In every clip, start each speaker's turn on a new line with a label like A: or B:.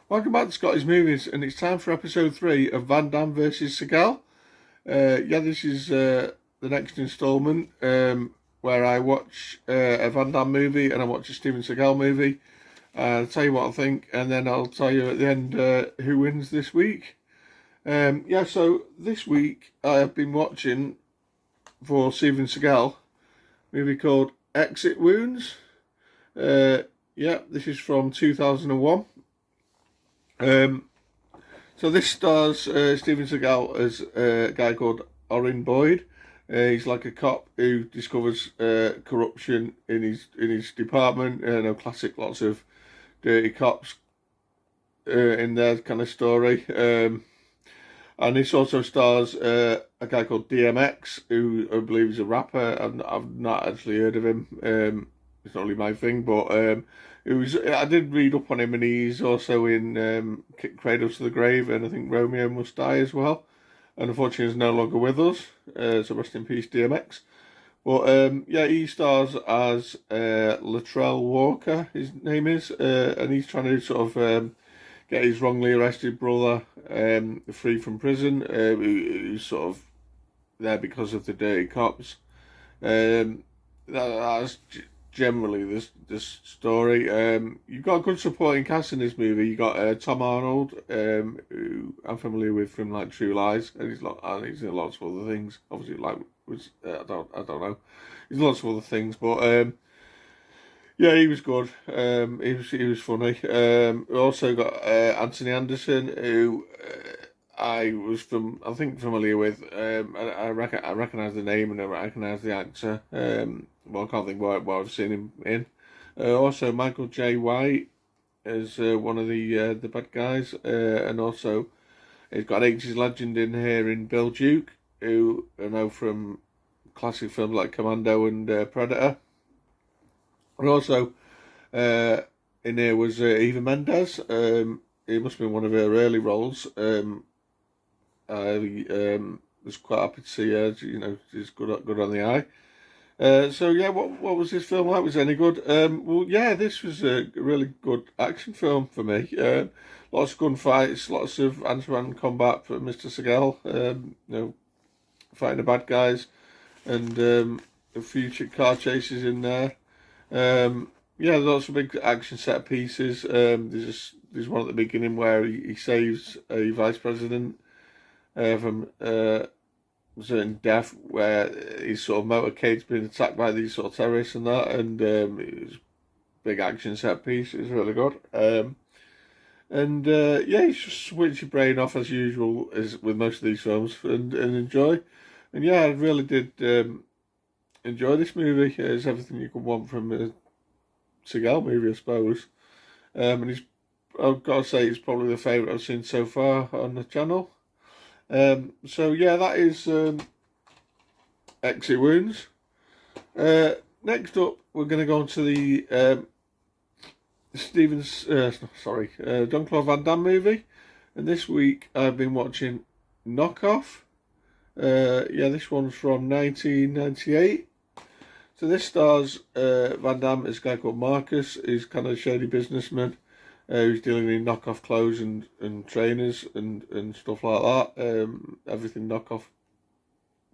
A: Welcome back to Scotty's Movies, and it's time for episode 3 of Van Damme versus Seagal. This is the next instalment where I watch a Van Damme movie and I watch a Steven Seagal movie. I'll tell you what I think, and then I'll tell you at the end who wins this week. So this week I have been watching for Steven Seagal a movie called Exit Wounds. This is from 2001. So this stars Steven Seagal as a guy called Orin Boyd. He's like a cop who discovers corruption in his department. Classic, lots of dirty cops in their kind of story. And this also stars a guy called DMX, who I believe is a rapper. I've not actually heard of him. It's not really my thing, but I did read up on him, and he's also in Cradle to the Grave, and I think Romeo Must Die as well. And unfortunately, he's no longer with us. So rest in peace, DMX. But he stars as Latrell Walker, his name is, and he's trying to sort of get his wrongly arrested brother free from prison, who's sort of there because of the dirty cops. That's generally this story. You've got a good supporting cast in this movie. You got Tom Arnold, who I'm familiar with from like True Lies, and he's in lots of other things. Obviously, I don't know. He's lots of other things, but he was good. He was funny. We also got Anthony Anderson, who I think familiar with. I recognise the name and I recognise the actor. I can't think what I've seen him in. Also, Michael J. White as one of the bad guys, and also he's got an 80s legend in here in Bill Duke, who I know from classic films like Commando and Predator. And also in here was Eva Mendes. It must have been one of her early roles. I was quite happy to see her. She's good on the eye. What was this film like? Was it any good? This was a really good action film for me. Lots of gunfights, lots of hand-to-hand combat for Mr. Seagal. Fighting the bad guys, and a few car chases in there. Lots of big action set pieces. There's one at the beginning where he saves a vice president from certain death, where his sort of motorcade's been attacked by these sort of terrorists and that, and it was a big action set piece. It was really good. You just switch your brain off as usual, as with most of these films, and enjoy. And I really did enjoy this movie. It's everything you could want from a Seagal movie, I suppose. I've got to say, it's probably the favourite I've seen so far on the channel. That is Exit Wounds. Next up, we're going to go on to the Jean-Claude Van Damme movie. And this week I've been watching Knockoff. This one's from 1998. So this stars Van Damme as a guy called Marcus. He's kind of a shady businessman who's dealing in knockoff clothes and trainers and stuff like that. Everything knockoff,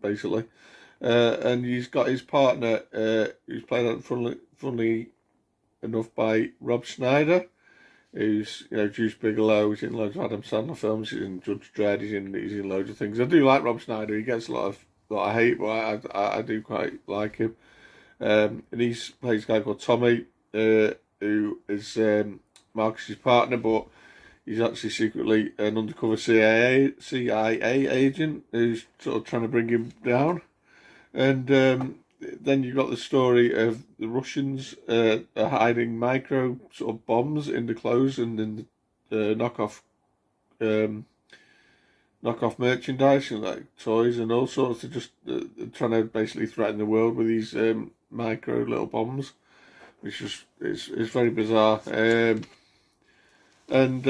A: basically. And he's got his partner, who's played out funnily enough by Rob Schneider, who's Juice Bigelow. He's in loads of Adam Sandler films. He's in Judge Dredd. He's in loads of things. I do like Rob Schneider. He gets a lot of hate, but I do quite like him. And he plays a guy called Tommy, who is Marcus's partner, but he's actually secretly an undercover CIA agent who's sort of trying to bring him down. And then you've got the story of the Russians are hiding micro sort of bombs in the clothes and in the knockoff merchandise, and like toys and all sorts, of just trying to basically threaten the world with these micro little bombs, which is very bizarre. Was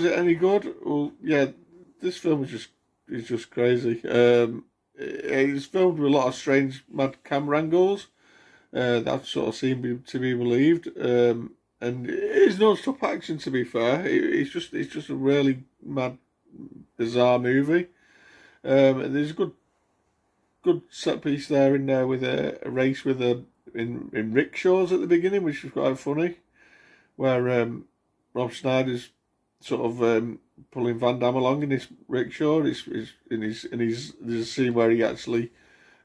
A: it any good? Well, this film is just crazy. It's filmed with a lot of strange, mad camera angles that sort of seem to be believed. and it is non-stop action. To be fair, it's just a really mad, bizarre movie. And there's a good set piece there in there with a race with in rickshaws at the beginning, which was quite funny, where Rob Schneider's sort of pulling Van Damme along in this rickshaw. There's a scene where he actually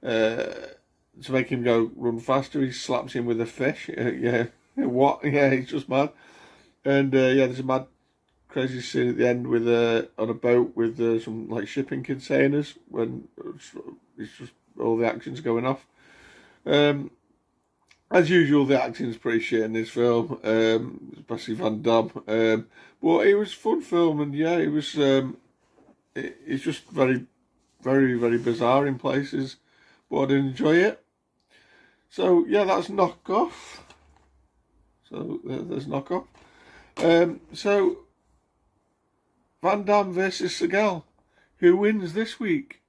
A: to make him go run faster, he slaps him with a fish. Yeah, what? Yeah, he's just mad. And yeah, there's a mad, crazy scene at the end with on a boat with some like shipping containers when it's just all the action's going off. As usual, the acting's pretty shit in this film, especially Van Damme. But it was a fun film, and yeah, it was. It's just very, very, very bizarre in places, but I did enjoy it. So yeah, that's Knock Off. So there's Knock Off. So Van Damme versus Seagal. Who wins this week?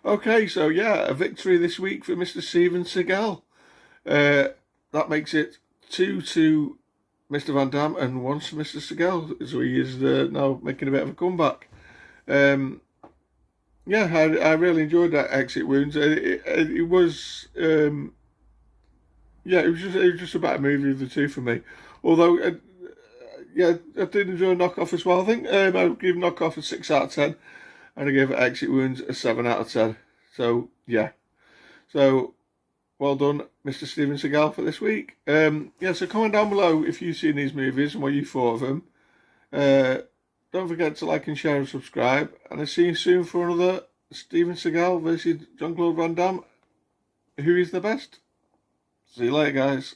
A: Okay, so yeah, a victory this week for Mr. Steven Seagal. That makes it 2 to Mr. Van Damme and 1 to Mr. Seagal. So he is now making a bit of a comeback. Yeah, I really enjoyed that Exit Wounds. It was, yeah, it was just a better movie of the two for me. Although, yeah, I did enjoy Knock Off as well. I think I would give Knock Off a 6 out of 10. And I gave Exit Wounds a 7 out of 10. So, yeah. So, well done, Mr. Steven Seagal, for this week. Yeah, so comment down below if you've seen these movies and what you thought of them. Don't forget to like and share and subscribe. And I'll see you soon for another Steven Seagal versus Jean-Claude Van Damme. Who is the best? See you later, guys.